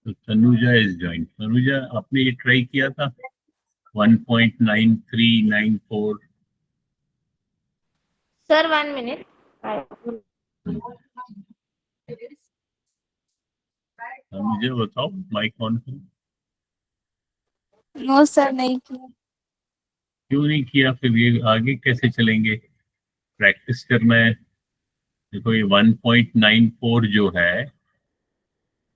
तो Tanuja is join. Tanuja, आपने ये ट्राई किया था 1.9394? Sir 1 minute. मुझे बताओ, माइक ऑन करो। नो सर, नहीं किया। क्यों नहीं किया? फिर ये आगे कैसे चलेंगे? प्रैक्टिस करना है। देखो, ये 1.94 जो है,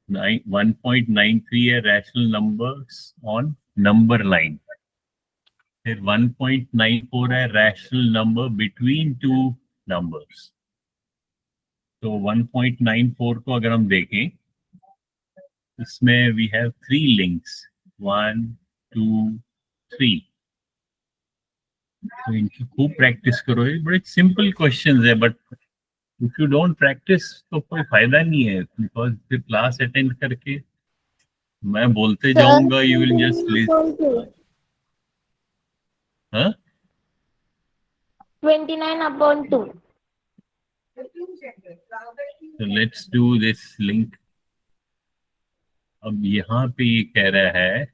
1.93 है rational numbers on number line. फिर 1.94 है rational number between two numbers. तो 1.94 को अगर हम देखें, इसमें वी हैव 3 लिंक्स, 1 2 3। तो इनकी खूब प्रैक्टिस करो। ये बड़े सिंपल क्वेश्चंस है, but if you don't practice तो कोई फायदा नहीं है, बिकॉज फिर क्लास अटेंड करके मैं बोलते जाऊंगा, यू विल जस्ट लिसन। हाँ, 29/2। तो लेट्स डू दिस लिंक। अब यहाँ पे ये कह रहा है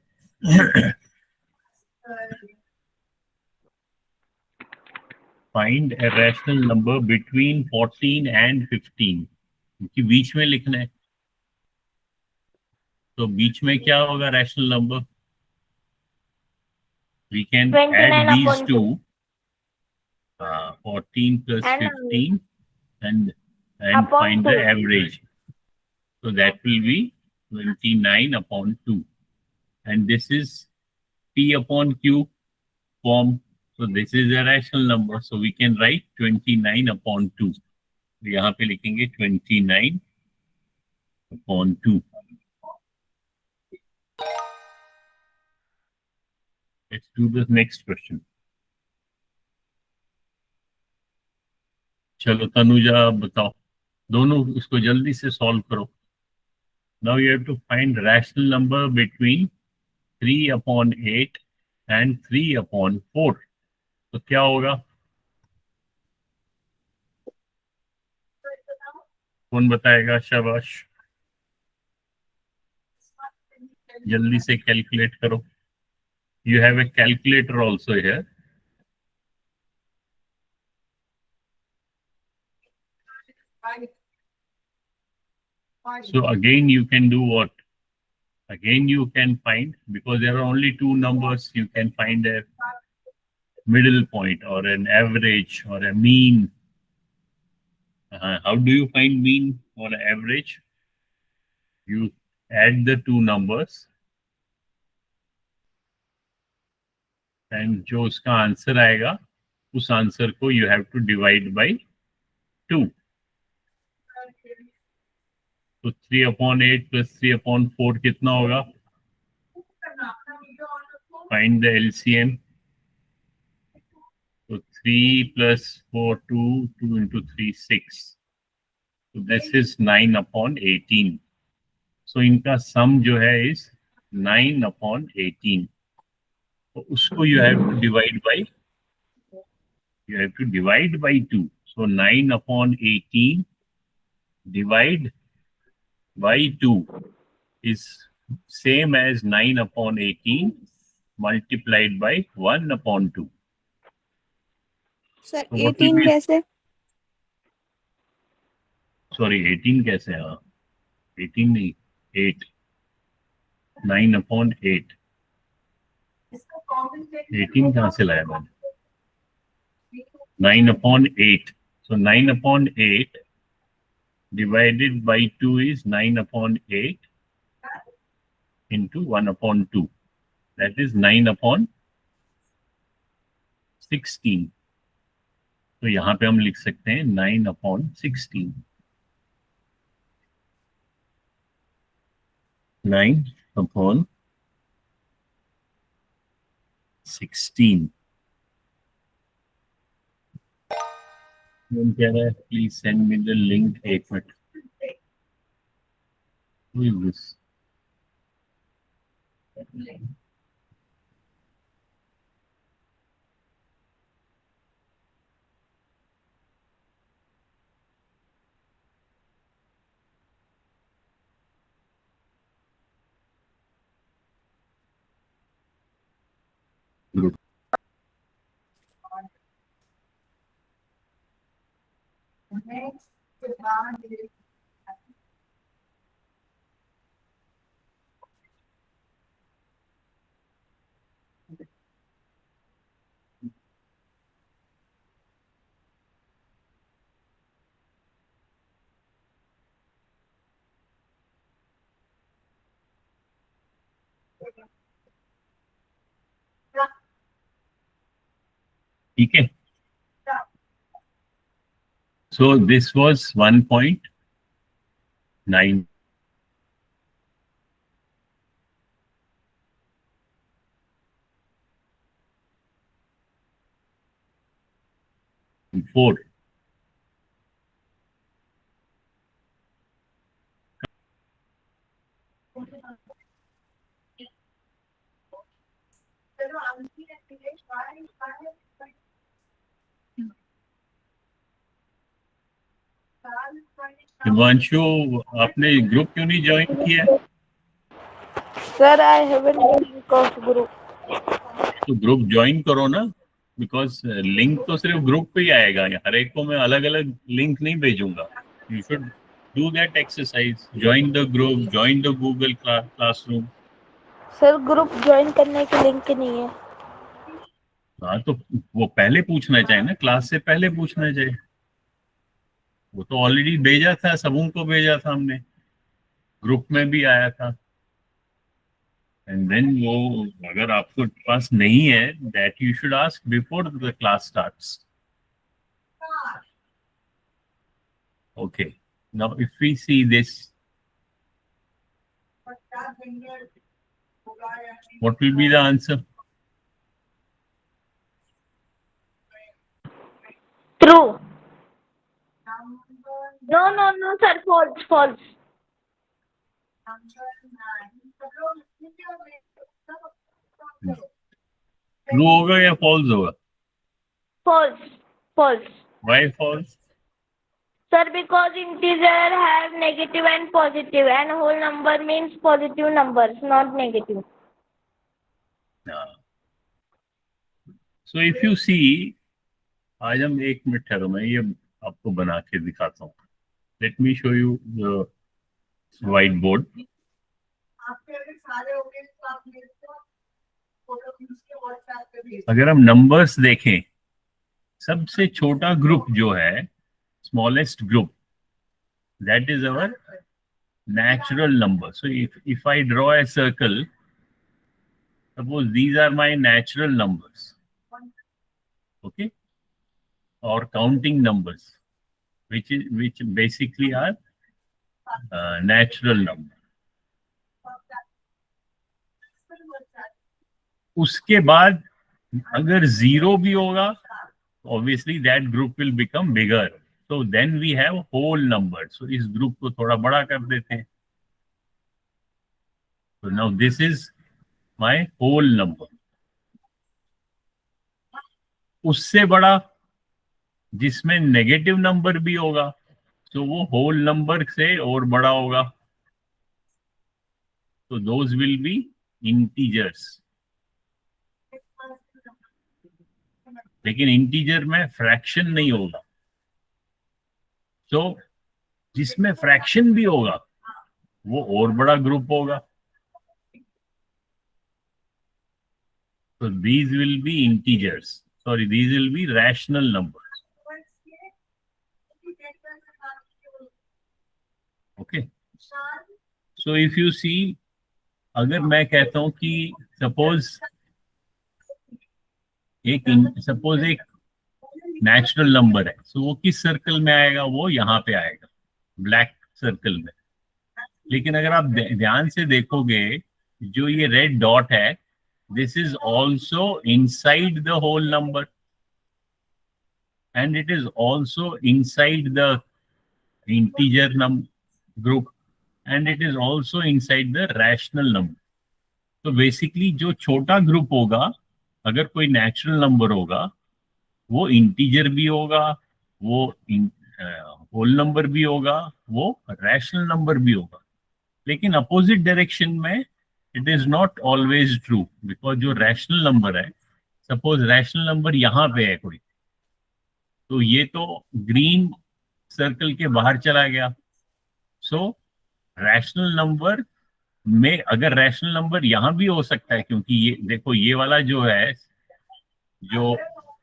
find a rational number between 14 and 15, क्योंकि बीच में लिखना है। तो बीच में क्या होगा rational number? We can add these 29/2 two, 14 plus and 15, and upon find the 2. average. So that will be 29/2, and this is P upon Q form. So this is a rational number. So we can write 29/2. तो यहाँ पे लिखेंगे 29/2. Let's do the next question. चलो तनुजा, आप बताओ। दोनों इसको जल्दी से सॉल्व करो। Now you have to find rational number between 3/8 and 3/4. तो क्या होगा? कौन बताएगा? शाबाश, जल्दी से कैलकुलेट करो। You have a calculator also here. So again you can do what? Again you can find, because there are only two numbers, you can find a middle point or an average or a mean. How do you find mean or average? You add the two numbers, and जो उसका answer आएगा, उस answer को you have to divide by 2. तो 3/8 plus 3/4 कितना होगा? Find the LCM. So 3 plus 4, 2, 2 into 3, 6. So this is 9/18. So इनका sum जो है is 9/18. तो उसको you have to divide by 2. So 9/18 divide by 2 is same as 9/18 multiplied by 1/2. Sir So what will 18 be? कैसे? Sorry, 18 कैसे? हाँ, 18 नहीं, 8. 9/8. 18 कहाँ से लाया मैंने? 9/8. So 9/8 divided by 2 is 9/8 into 1/2. That is 9/16. तो यहाँ पे हम लिख सकते हैं 9/16. 9/16. कह रहा है please send me the link. 1 minute. Who is this? Group. ठीक है, so this was 1.9. Four. Himanshu, आपने ग्रुप क्यों नहीं ज्वाइन किया? Sir, I haven't link of group. तो ग्रुप ज्वाइन करो ना, बिकॉज लिंक तो सिर्फ ग्रुप पे ही आएगा, हर एक को मैं अलग अलग लिंक नहीं भेजूंगा. You should do that exercise, join the group, join the Google classroom. Sir group join करने की लिंक नहीं है. हाँ, तो वो पहले पूछना चाहिए ना, क्लास से पहले पूछना चाहिए. वो तो ऑलरेडी भेजा था, सबों को भेजा था हमने, ग्रुप में भी आया था. एंड देन वो अगर आपके पास नहीं है, that you should ask before the class starts. Okay, now if we see this, what will be the answer? True. No, sir, false. True होगा या false होगा? False. Why false? Sir, because integer have negative and positive, and whole number means positive numbers, not negative. So if you see, आज हम 1 minute ठहरो, मैं ये आपको बना के दिखाता हूँ. Let me show you the whiteboard. अगर हम नंबर्स देखें, सबसे छोटा ग्रुप जो है, smallest group, that is our natural number. So if I draw a circle, suppose these are my natural numbers, okay, or counting numbers, which basically are natural number. उसके बाद अगर जीरो भी होगा, obviously that group will become bigger. So then we have whole number. So इस group को थोड़ा बड़ा कर देते हैं. So now this is my whole number. उससे बड़ा जिसमें नेगेटिव नंबर भी होगा, तो वो होल नंबर से और बड़ा होगा. तो those will be integers. लेकिन इंटीजर में फ्रैक्शन नहीं होगा. तो जिसमें फ्रैक्शन भी होगा वो और बड़ा ग्रुप होगा. तो these will be integers. Sorry, these will be rational numbers. Okay. So if you see, अगर मैं कहता हूं कि सपोज एक नेचुरल नंबर है, सो वो किस सर्कल में आएगा? वो यहाँ पे आएगा, ब्लैक सर्कल में. लेकिन अगर आप ध्यान से देखोगे, जो ये रेड डॉट है, this is also inside the whole number, and it is also inside the integer number group, and it is also inside the rational number. तो बेसिकली जो छोटा ग्रुप होगा, अगर कोई नेचुरल नंबर होगा, वो इंटीजर भी होगा, वो होल नंबर भी होगा, वो रैशनल नंबर भी होगा. लेकिन अपोजिट डायरेक्शन में it is not always true, because जो रैशनल नंबर है सपोज रैशनल नंबर यहाँ पे है कोई, तो ये तो ग्रीन सर्कल के बाहर चला गया। सो रैशनल नंबर में, अगर रैशनल नंबर यहाँ भी हो सकता है, क्योंकि ये देखो ये वाला जो है, जो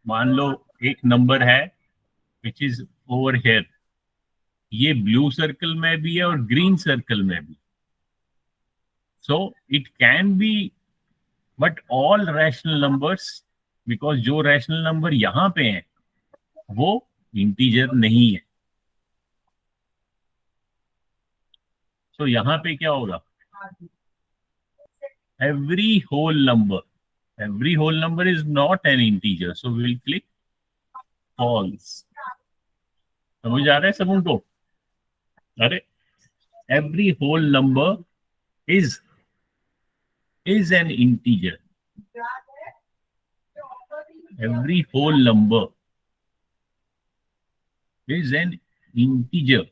मान लो एक नंबर है विच इज ओवर हेयर, ये ब्लू सर्कल में भी है और ग्रीन सर्कल में भी। So it can be, but all rational numbers, because जो रैशनल नंबर यहाँ पे हैं वो इंटीजर नहीं है। सो यहाँ पे क्या होगा, every whole number is not an integer, so we will click false. समझ आ रहा है सब उनको? अरे every whole number is an integer. Every whole number is an integer.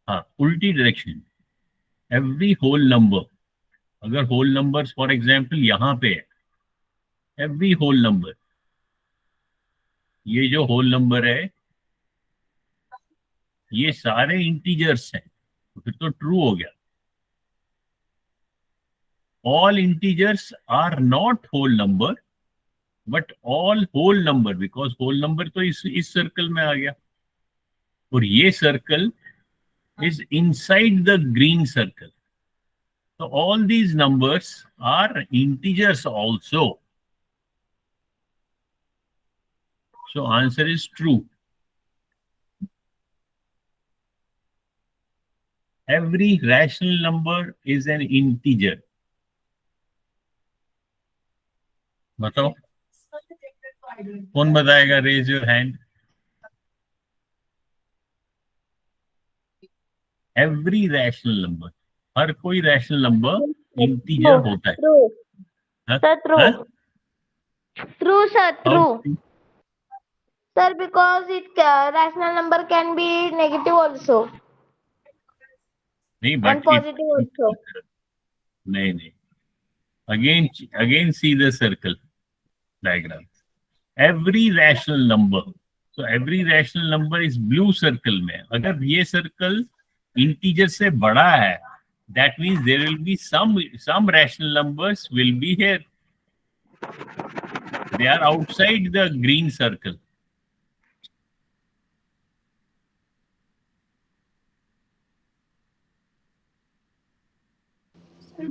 हाँ, उल्टी डायरेक्शन। every whole number, अगर होल नंबर्स फॉर एग्जाम्पल यहाँ पे है, every whole number, ये जो होल नंबर है ये सारे इंटीजर्स हैं, तो फिर तो ट्रू हो गया। All integers are not whole number, but all whole number, because whole number तो इस सर्कल में आ गया, और ये circle is inside the green circle, so all these numbers are integers also, so answer is true. Every rational number is an integer. बताओ कौन बताएगा, raise your hand. Every rational number, हर कोई रैशनल नंबर इंटीजर होता है। True. हाँ? Sir, true. हाँ? True, sir, How true. true? Sir, because rational number can be negative also नहीं, and but positive also. नहीं नहीं, again see the circle diagram. Every rational number, so every rational number is blue circle में। अगर ये circle integer से बड़ा है, that means there will be some rational numbers will be here, they are outside the green circle.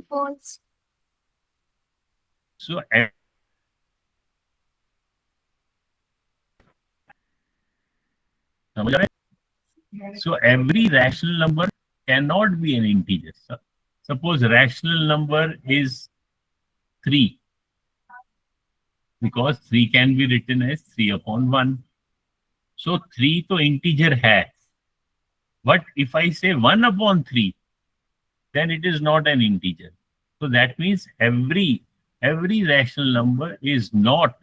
False. So समझ रहे हैं? So every rational number cannot be an integer. Suppose rational number is 3, because 3 can be written as 3 upon 1. So 3 तो integer है, but if I say 1 upon 3, then it is not an integer. So that means every rational number is not.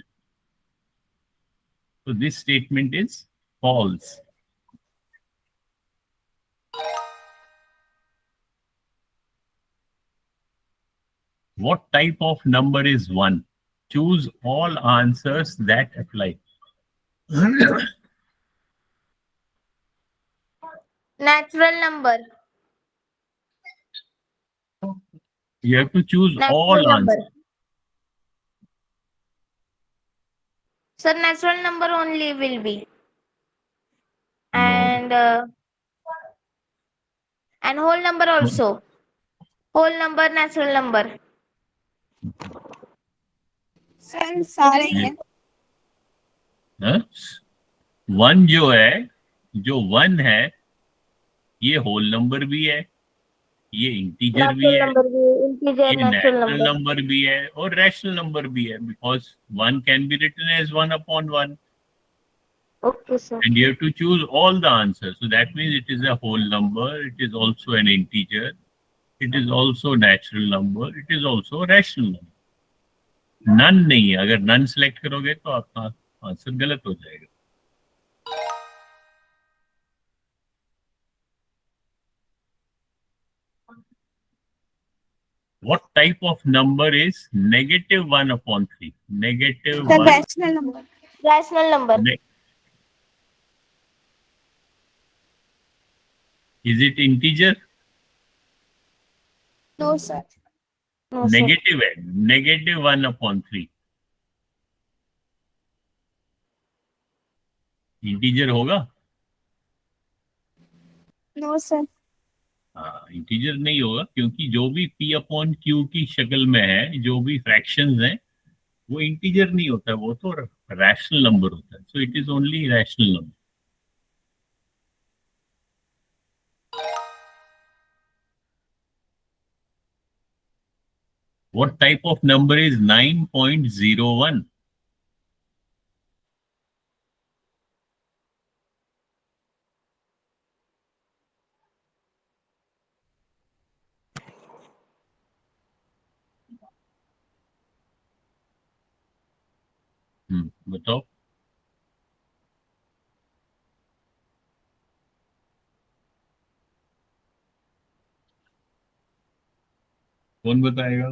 So this statement is false. What type of number is 1? Choose all answers that apply. Natural number. You have to choose Natural all number. answers. Sir, natural number only will be. No. And whole number also. Whole number, natural number. Sir सारे हैं। हाँ? 1 जो है, जो 1 है, ये whole number भी है, ये इंटीजर भी है, Number भी, integer, ये natural नेचुरल number. नंबर भी है और रैशनल नंबर भी है, because 1 can be written as 1 upon 1. Okay, sir. And you have to choose all the answers. So that means it is a whole number, it is also an integer, it is also natural number, it is also rational number. नन नहीं है, अगर none select करोगे तो आपका answer गलत हो जाएगा। What type of number is -1/3? Negative Sir, 1. rational number. Rational number. Is it integer? No, sir. No, sir. Negative है. -1/3. इंटीजर होगा? No, sir. हाँ, इंटीजर नहीं होगा, क्योंकि जो भी P/Q की शक्ल में है, जो भी फ्रैक्शंस हैं, वो इंटीजर नहीं होता है, वो तो रैशनल नंबर होता है. So it is only rational number. What type of number is 9.01? बताओ. कौन बताएगा?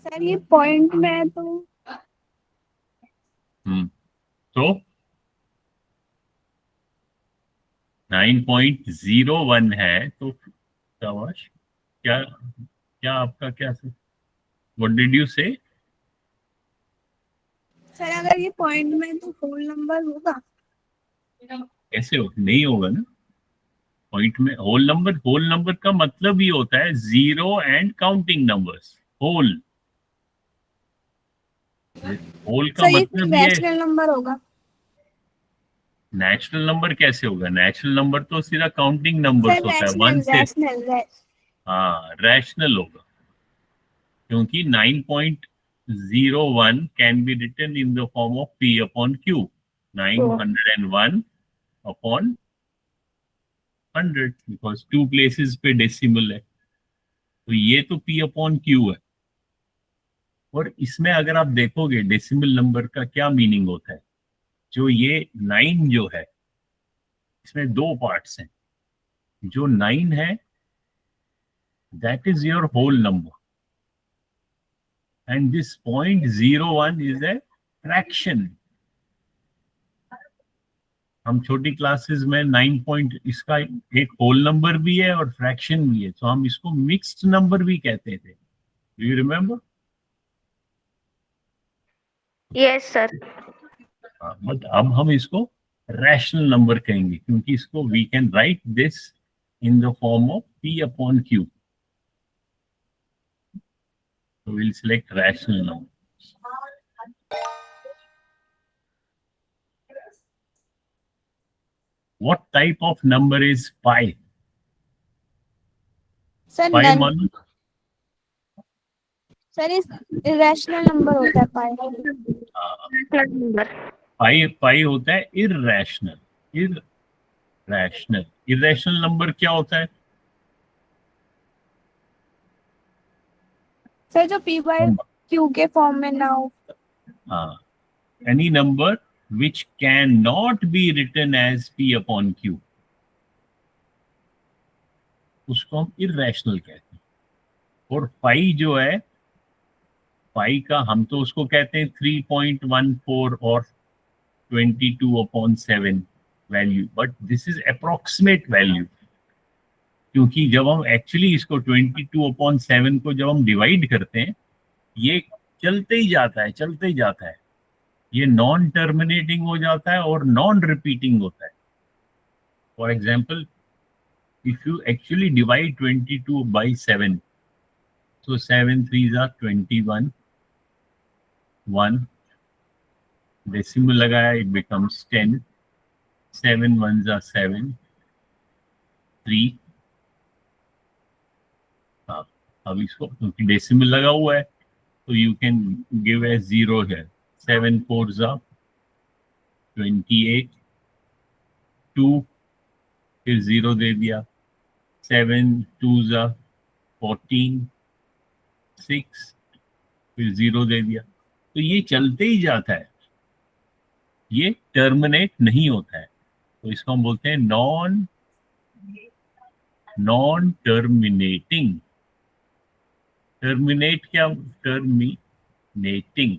सर ये पॉइंट में है तो तो 9.01 है, तो शाबाश. क्या क्या आपका क्या? व्हाट डिड यू से? सर अगर ये पॉइंट में है तो होल नंबर होगा. कैसे हो? नहीं होगा ना. पॉइंट में होल नंबर का मतलब ये होता है zero and counting numbers. Whole का सर ये मतलब ये रैशनल नंबर होगा. नेचुरल नंबर कैसे होगा? नेचुरल नंबर तो सीधा काउंटिंग नंबर्स सर होता है, वन से. रैशनल. हाँ, रैशनल होगा, क्योंकि 9.01 can be written in the form of P/Q. 901/100, because 2 places पे डेसिमल है, तो ये तो P/Q है. और इसमें अगर आप देखोगे डेसिमल नंबर का क्या मीनिंग होता है, जो ये 9 जो है, इसमें 2 पार्ट्स हैं. जो 9 है, that is your whole number, and this 0.01 is a fraction. हम छोटी क्लासेस में 9 पॉइंट, इसका एक होल नंबर भी है और फ्रैक्शन भी है, तो हम इसको मिक्स्ड नंबर भी कहते थे. Do you remember? Yes, sir. But अब हम इसको रैशनल नंबर कहेंगे, क्योंकि इसको we can write this in the form of P/Q. So we'll select rational number. What type of number is pi? Sir Pi नन. मालूम? सर इस irrational number होता है पाई. पाई होता है इररेशनल. इररेशनल नंबर क्या होता है? सर जो P/Q के फॉर्म में ना हो. Any number which cannot be written as P/Q, उसको हम इररेशनल कहते हैं. और पाई जो है, पाई का हम तो उसको कहते हैं 3.14 और 22/7 value, but this is approximate value, क्योंकि जब हम एक्चुअली इसको 22/7 को जब हम डिवाइड करते हैं, ये चलते ही जाता है. ये नॉन टर्मिनेटिंग हो जाता है और नॉन रिपीटिंग होता है. For example, if you actually divide 22/7, so 7 3s are 21, 1 decimal लगाया, it becomes 10, 7 1s are 7, 3. हाँ, अब इसको क्योंकि डेसिमल लगा हुआ है, तो यू कैन गिव ए 0 है. 7 4s are 28, 2 फिर 0 दे दिया. 7 2s are 14, 6 फिर 0 दे दिया. तो ये चलते ही जाता है, ये टर्मिनेट नहीं होता है. तो इसको हम बोलते हैं नॉन नॉन टर्मिनेटिंग. टर्मिनेट क्या? Terminating.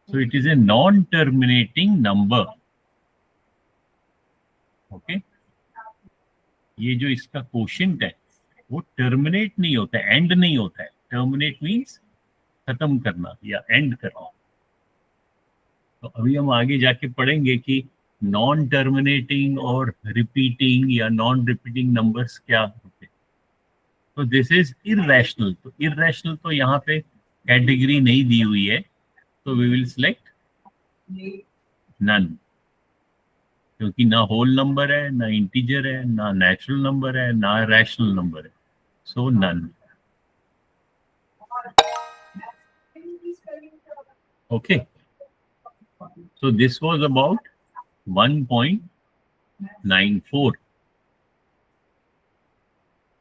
So it is a non-terminating number. Okay. ये जो इसका क्वोशिएंट है वो टर्मिनेट नहीं होता है, एंड नहीं होता है. टर्मिनेट मीन्स खत्म करना या एंड करना. तो अभी हम आगे जाके पढ़ेंगे कि नॉन टर्मिनेटिंग और रिपीटिंग या नॉन रिपीटिंग नंबर्स क्या होते हैं. तो दिस इज इररेशनल. तो इररेशनल तो यहाँ पे कैटेगरी नहीं दी हुई है, तो वी विल सिलेक्ट नन, क्योंकि ना होल नंबर है, ना इंटीजर है, ना नेचुरल नंबर है, ना रैशनल नंबर है. So none. Okay. So this was about 1.94.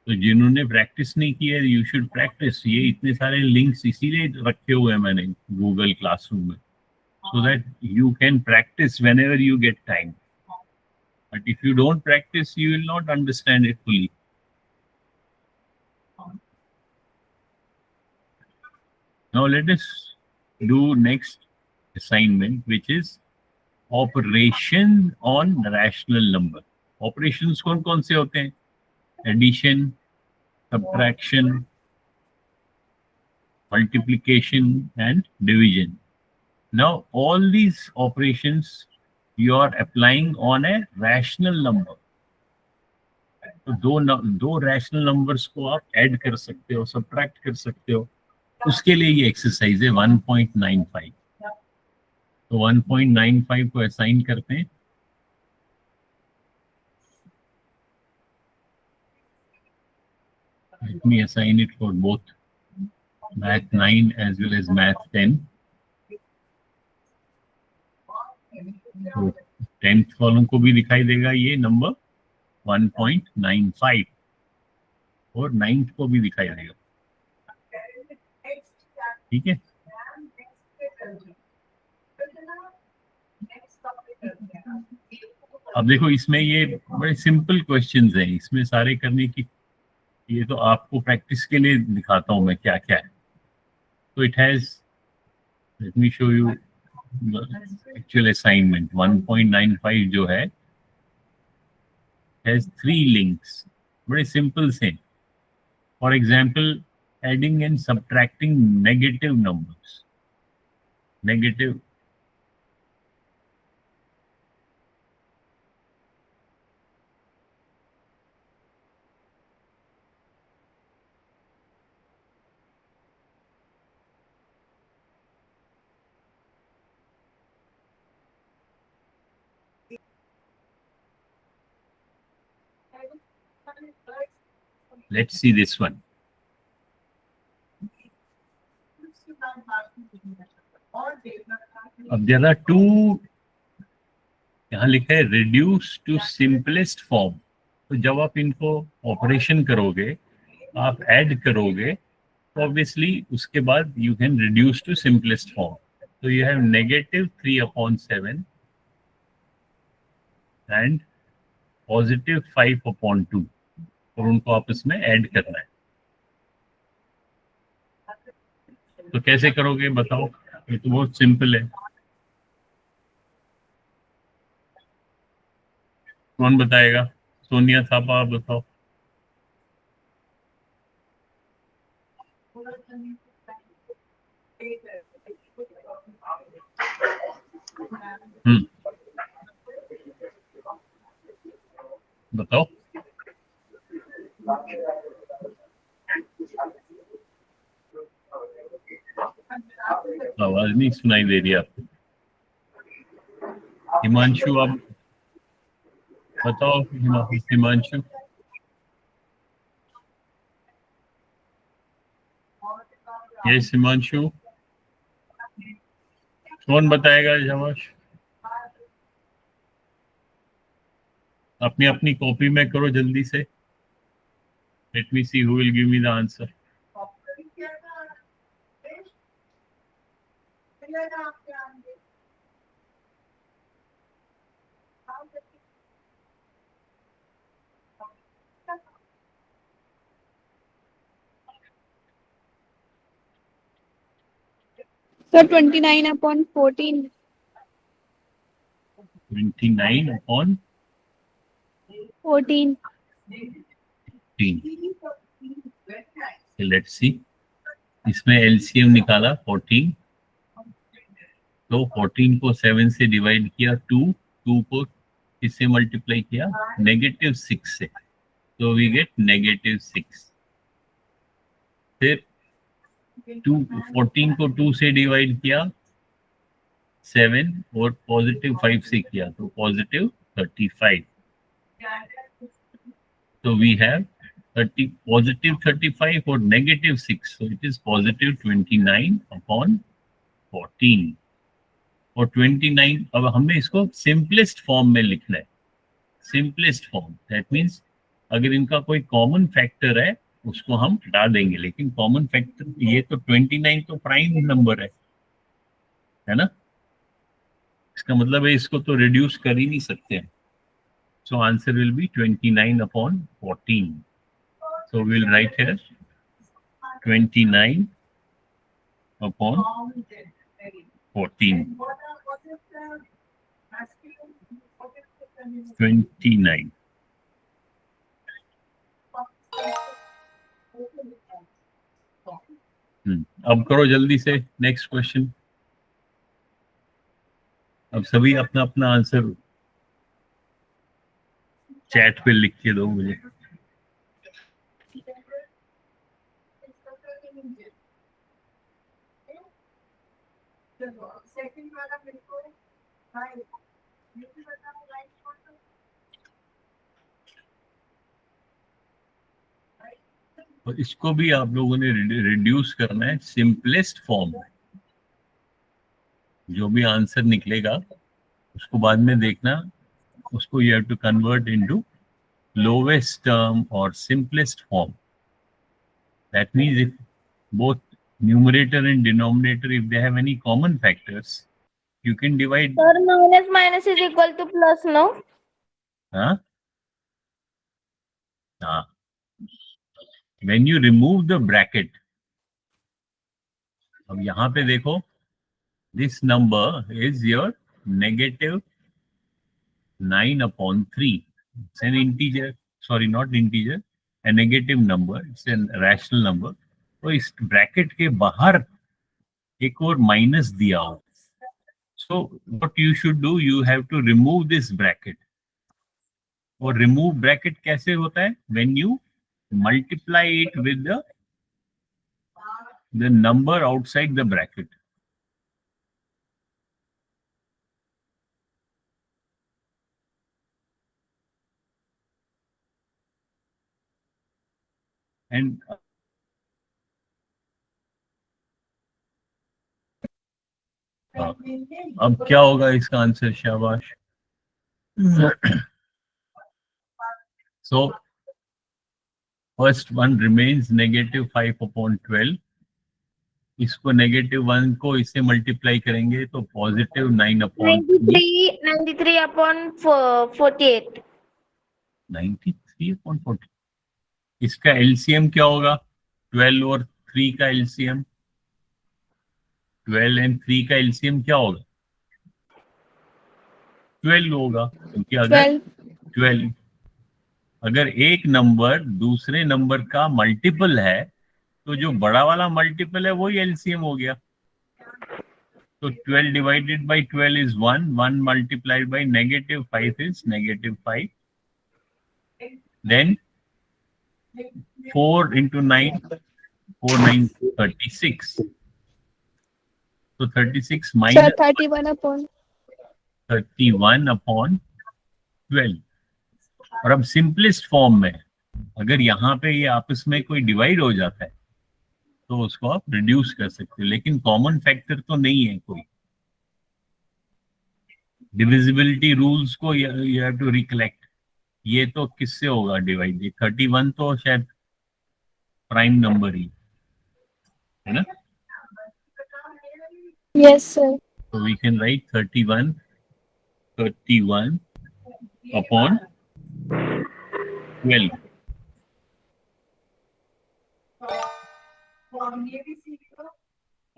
तो जिन्होंने प्रैक्टिस नहीं की है, यू शुड प्रैक्टिस. ये इतने सारे लिंक्स इसीलिए रखे हुए हैं मैंने गूगल क्लासरूम में, so that you can practice whenever you get time. But if you don't practice, you will not understand it fully. Now let us do next assignment, which is operation on rational number. Operations कौन कौन से होते हैं? Addition, subtraction, multiplication and division. Now all these operations you are applying on a rational number. तो दो rational numbers को आप add कर सकते हो, सब्ट्रैक्ट कर सकते हो. उसके लिए ये एक्सरसाइज है 1.95. तो 1.95 को असाइन करते हैं. Let me assign it for both Math 9 as well as Math 10. तो 10th कॉलम को भी दिखाई देगा ये नंबर 1.95 और 9th को भी दिखाई देगा. ठीक है. अब देखो इसमें ये बड़े सिंपल क्वेश्चंस हैं, इसमें सारे करने की, ये तो आपको प्रैक्टिस के लिए दिखाता हूं मैं क्या क्या है. तो it has, let me show you actual assignment. 1.95 जो है हैज 3 लिंक्स, बड़े सिंपल से. For example, adding and subtracting negative numbers. Negative let's see this one. अब there are two, यहाँ लिखा है reduce to simplest form. तो जब आप इनको ऑपरेशन करोगे, आप ऐड करोगे, तो ऑब्वियसली उसके बाद you can reduce to simplest form. तो यू हैव -3/7 एंड +5/2, और उनको आपस में ऐड करना है. तो कैसे करोगे बताओ? ये तो बहुत सिंपल है. कौन बताएगा? सोनिया थापा, आप बताओ. बताओ. आवाज नहीं सुनाई दे रही आपको. हिमांशु, आप बताओ. हिमांशु, यस हिमांशु. कौन बताएगा? जमाश, अपनी अपनी कॉपी में करो जल्दी से. Let me see who will give me the answer. So 29 upon 14. 29 upon 14. 15. Let's see. इसमें LCM निकाला 14, तो 14 को 7 से डिवाइड किया, 2 को किससे मल्टीप्लाई किया, -6 से, तो वी गेट -6. फिर 14 को 2 से डिवाइड किया 7 और +5 से किया तो +35. So we have +35 और -6, so it is +29 upon 14. और 29, अब हमें इसको सिंपलेस्ट फॉर्म में लिखना है. सिंपलेस्ट फॉर्म दैट मीन्स अगर इनका कोई कॉमन फैक्टर है उसको हम हटा देंगे, लेकिन कॉमन फैक्टर ये तो 29 तो प्राइम नंबर है ना, इसका मतलब है इसको तो रिड्यूस कर ही नहीं सकते हैं. So answer will be 29 upon 14. So we'll write here 29 upon 14. 29. अब करो जल्दी से नेक्स्ट क्वेश्चन. अब सभी अपना अपना आंसर चैट पे लिख के दो मुझे. और इसको भी आप लोगों ने रिड्यूस करना है सिंपलेस्ट फॉर्म में. जो भी आंसर निकलेगा उसको बाद में देखना, उसको you have to convert into lowest term और simplest form. That means if both numerator and denominator, if they have any common factors, you can divide. Sir, minus is equal to plus, no? Huh? When you remove the bracket, अब यहाँ पे देखो, this number is your -9 upon 3. It's an integer, sorry, not integer, a negative number. It's a rational number. तो इस bracket के बाहर एक और माइनस दिया हो. So what you should do, you have to remove this bracket. और remove bracket कैसे होता है? When you multiply it with the number outside the bracket. And अब क्या होगा इसका आंसर? शाबाश. So first one remains -5 upon 12. इसको -1 को इससे मल्टीप्लाई करेंगे तो +9 upon 93 upon 48. 93 upon 40. इसका एलसीएम क्या होगा? 12 और 3 का एलसीएम, 12 एंड 3 का एलसीएम क्या होगा? 12 होगा, क्योंकि अगर 12 अगर एक नंबर दूसरे नंबर का मल्टीपल है तो जो बड़ा वाला मल्टीपल है वही एलसीएम हो गया. तो 12 divided by 12 is 1. 1 multiplied by -5 is -5. Then 4 into 9, 4 9 36. So 36 minus 31 upon 12. और अब सिंपलेस्ट फॉर्म में अगर यहाँ पे ये आपस में कोई डिवाइड हो जाता है तो उसको आप रिड्यूस कर सकते हो, लेकिन कॉमन फैक्टर तो नहीं है कोई. डिविजिबिलिटी रूल्स को यू हैव टू रिकलेक्ट. ये तो किससे होगा डिवाइड? 31 तो शायद प्राइम नंबर ही है ना. yes sir. So we can write 31 upon 12.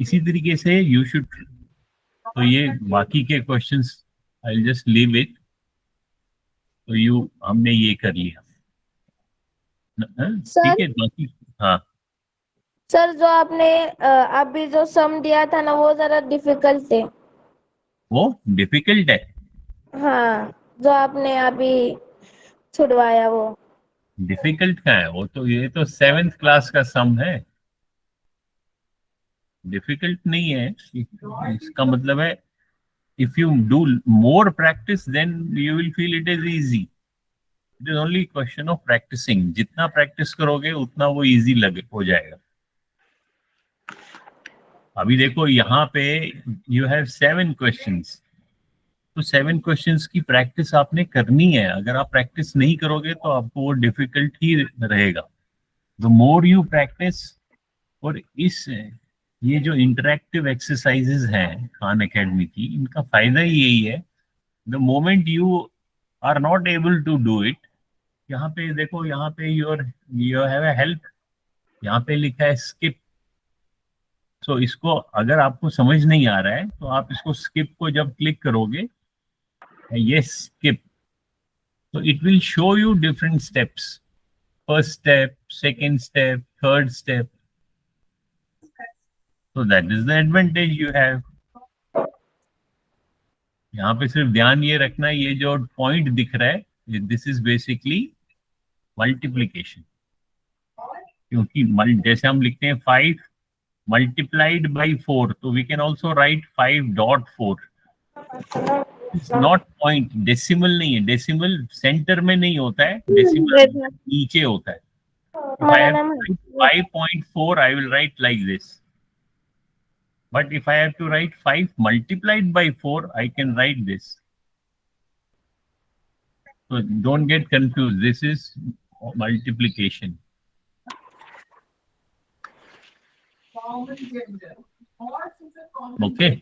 इसी तरीके से यू शुड, तो ये बाकी के questions I will just leave it. तो यू, हमने ये कर लिया, सर ठीक है बाकी। हाँ, सर जो आपने अभी जो सम दिया था ना वो जरा डिफिकल्ट थे। वो डिफिकल्ट है। हाँ, जो आपने अभी छुड़वाया वो। डिफिकल्ट का है वो, तो ये तो 7th क्लास का सम है, डिफिकल्ट नहीं है। इसका मतलब है if you do more practice then you will feel it is easy. It is only question of practicing. जितना प्रैक्टिस करोगे उतना वो इजी लगे हो जाएगा। अभी देखो यहाँ पे यू हैव 7 क्वेश्चंस, तो 7 क्वेश्चंस की प्रैक्टिस आपने करनी है। अगर आप प्रैक्टिस नहीं करोगे तो आपको वो डिफिकल्ट ही रहेगा। द मोर यू प्रैक्टिस, और इस ये जो इंटरेक्टिव एक्सरसाइजेज हैं खान एकेडमी की, इनका फायदा ही यही है, the moment you are not able to do it, यहाँ पे देखो, यहाँ पे यू हैव अ हेल्प, यहाँ पे लिखा है स्किप। सो इसको अगर आपको समझ नहीं आ रहा है तो आप इसको स्किप को जब क्लिक करोगे, ये स्किप, तो it will show you different steps, first step, second step, third step. So that is the advantage you have. यहाँ पे सिर्फ ध्यान ये रखना, ये जो पॉइंट दिख रहा है, दिस इज बेसिकली मल्टीप्लीकेशन। क्योंकि जैसे हम लिखते हैं 5 मल्टीप्लाइड बाई 4, तो we can also write 5.4। It's not point, decimal नहीं है, डेसिमल सेंटर में नहीं होता है, डेसिमल नीचे होता है। If I have 5.4, I will write like this. But if I have to write 5 multiplied by 4, I can write this. So don't get confused. This is multiplication. Okay.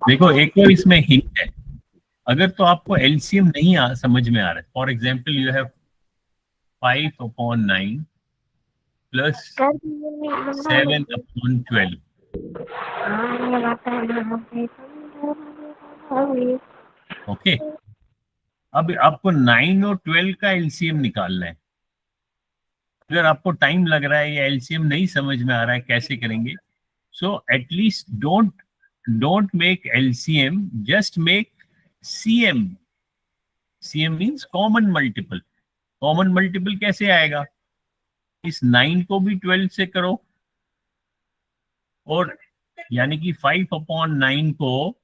देखो एक और इसमें हिंट है, अगर तो आपको एलसीएम नहीं समझ में आ रहा है, for example you have 5/9 plus 7/12। Okay, अब आपको 9 और 12 का एलसीएम निकालना है। अगर आपको टाइम लग रहा है या एलसीएम नहीं समझ में आ रहा है कैसे करेंगे, so at least don't make LCM, just make CM. CM means common multiple. Common multiple कैसे आएगा, इस 9 को भी 12 से करो, और यानी कि 5/9 को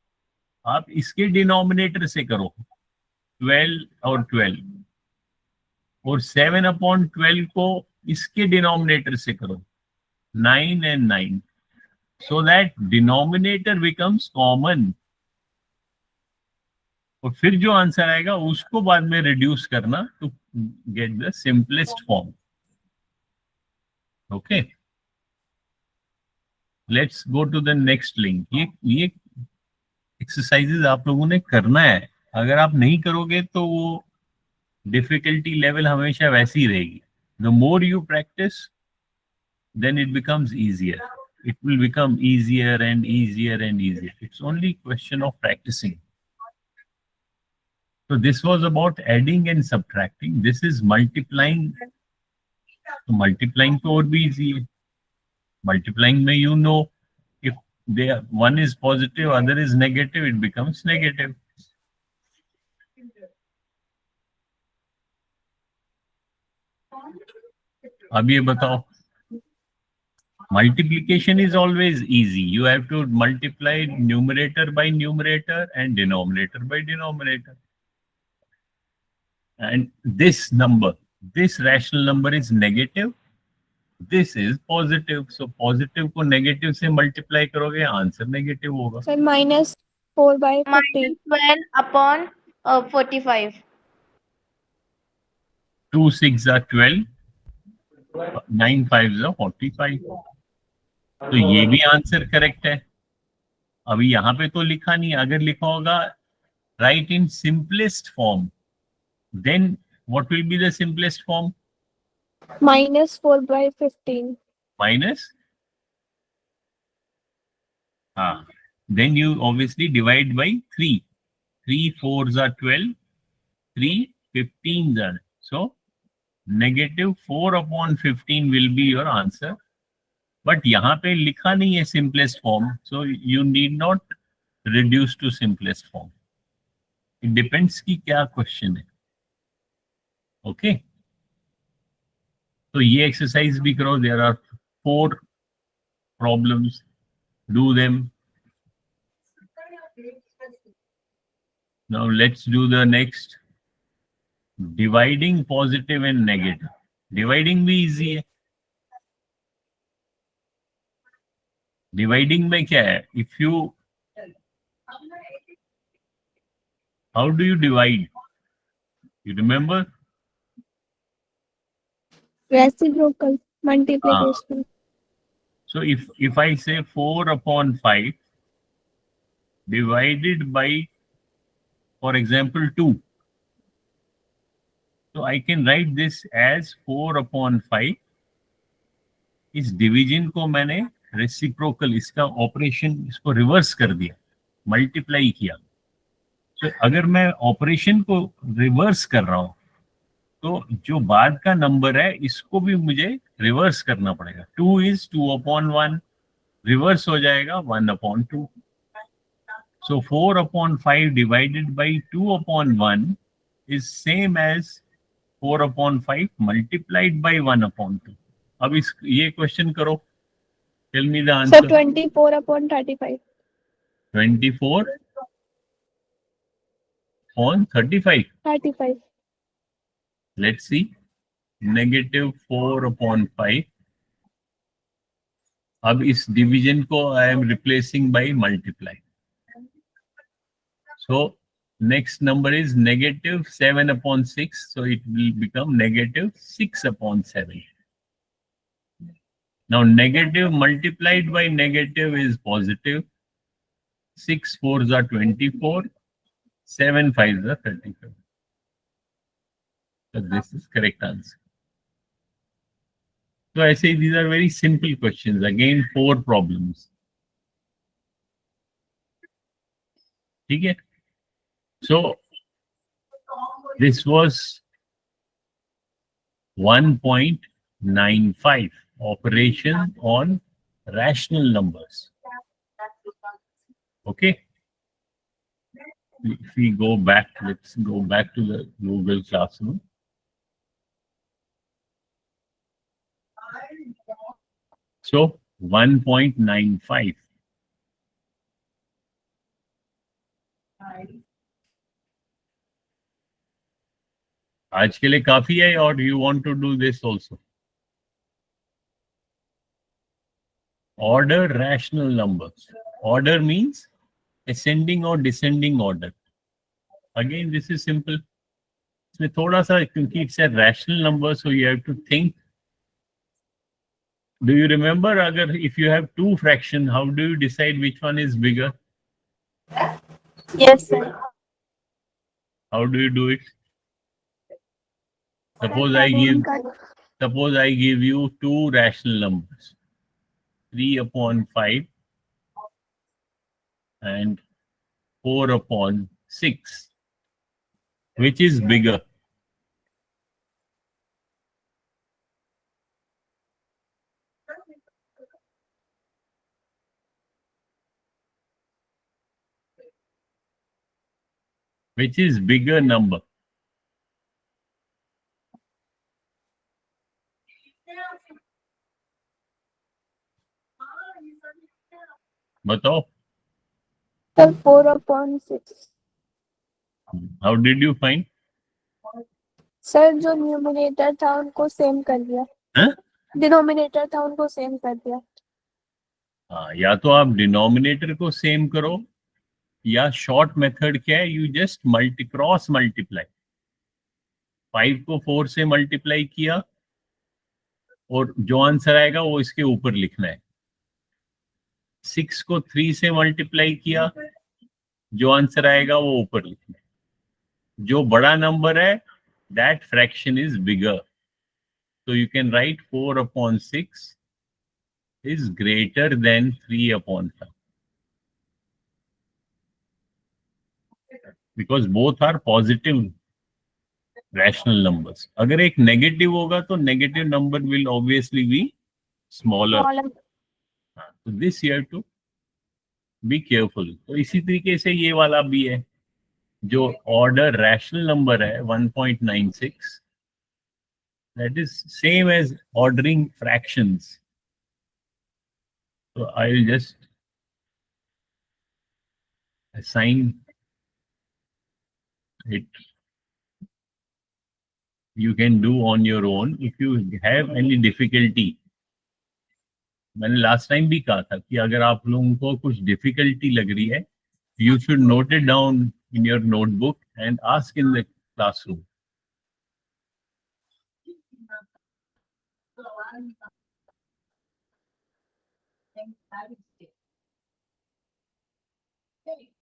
आप इसके डिनोमिनेटर से करो, 12 और 12, और 7/12 को इसके डिनोमिनेटर से करो, 9 and 9, so that denominator becomes common। और फिर जो आंसर आएगा उसको बाद में रिड्यूस करना to get the simplest form. Okay, let's go to the next link. ये एक्सरसाइजेज आप लोगों ने करना है, अगर आप नहीं करोगे तो वो डिफिकल्टी लेवल हमेशा वैसी ही रहेगी। The more you practice then it becomes easier. It will become easier and easier and easier. It's only question of practicing. So this was about adding and subtracting. This is multiplying. So multiplying to और भी easy है। Multiplying में you know, if one is positive, other is negative, it becomes negative. अब ये बताओ, multiplication is always easy. You have to multiply numerator by numerator and denominator by denominator. And this number, this rational number is negative, this is positive. So positive को negative से multiply करोगे, answer negative होगा। Sir -4/50। -12/45। 2 6 are 12, 9 5 are 45। तो ये भी answer correct है। अभी यहाँ पे तो लिखा नहीं, अगर लिखा होगा write in simplest form, then what will be the simplest form? -4/15। minus, then you obviously divide by 3. 3 4s are 12, 3 15s are. So negative 4 upon 15 will be your answer. But यहाँ पे लिखा नहीं है simplest form, so you need not reduce to simplest form. It depends कि क्या question है. Okay? तो ये exercise भी करो. There are 4 problems. Do them. Now let's do the next. Dividing positive and negative. Dividing भी easy है. Dividing में क्या है? If you, how do you divide? You remember? Reciprocal multiplication. So if I say 4 upon 5 divided by, for example, 2. So I can write this as 4 upon 5. इस division को मैंने reciprocal, इसका operation, इसको reverse कर दिया, मल्टीप्लाई किया. तो अगर मैं ऑपरेशन को रिवर्स कर रहा हूं तो जो बाद का नंबर है इसको भी मुझे रिवर्स करना पड़ेगा. 2 is 2 upon 1, रिवर्स हो जाएगा 1 upon 2. So 4 upon 5 divided by 2 upon 1 is same as 4 upon 5 multiplied by 1 upon 2. अब इस ये क्वेश्चन करो. Tell me the answer. So 24 upon 35. 24 on 35. 35. Let's see. Negative 4 upon 5. अब इस डिवीजन को I am replacing by multiply. So next number is negative 7 upon 6. So it will become negative 6 upon 7. Now negative multiplied by negative is positive. 6 4s are 24. 7 5s are 35. So this is correct answer. So I say these are very simple questions. Again, 4 problems. Okay. So this was 1.95 operation on rational numbers. Okay. If we go back, let's go back to the Google Classroom. So 1.95. आज के लिए काफी है, or you want to do this also? Order rational numbers. Order means ascending or descending order. Again, this is simple. इसमें थोड़ा सा, क्योंकि it's a rational number, so you have to think. Do you remember, अगर if you have 2 fractions, how do you decide which one is bigger? Yes, sir. How do you do it? Suppose I give you 2 rational numbers, 3 upon 5 and 4 upon 6. Which is bigger? Which is bigger number? बताओ. Sir, 4 upon 6. How did you find? Sir जो numerator था उनको same कर दिया. Denominator था उनको same कर दिया. हाँ, या तो आप डिनोमिनेटर को सेम करो, या शॉर्ट मेथड क्या है, यू जस्ट क्रॉस मल्टीप्लाई. 5 को 4 से मल्टीप्लाई किया और जो आंसर आएगा वो इसके ऊपर लिखना है. 6 को 3 से मल्टीप्लाई किया, जो आंसर आएगा वो ऊपर लिखना है. जो बड़ा नंबर है, that fraction is bigger. So you can write 4 upon 6 is greater than 3 upon 5. Because both are positive rational numbers. अगर एक negative होगा तो negative number will obviously be smaller. So this you have to be careful. तो इसी तरीके से ये वाला भी है, जो ऑर्डर रैशनल नंबर है 1.96, that is same as ordering fractions. So I will just assign it. You can do on your own if you have any difficulty. मैंने लास्ट टाइम भी कहा था कि अगर आप लोगों को कुछ डिफिकल्टी लग रही है, you should note it down in your notebook and ask in the classroom.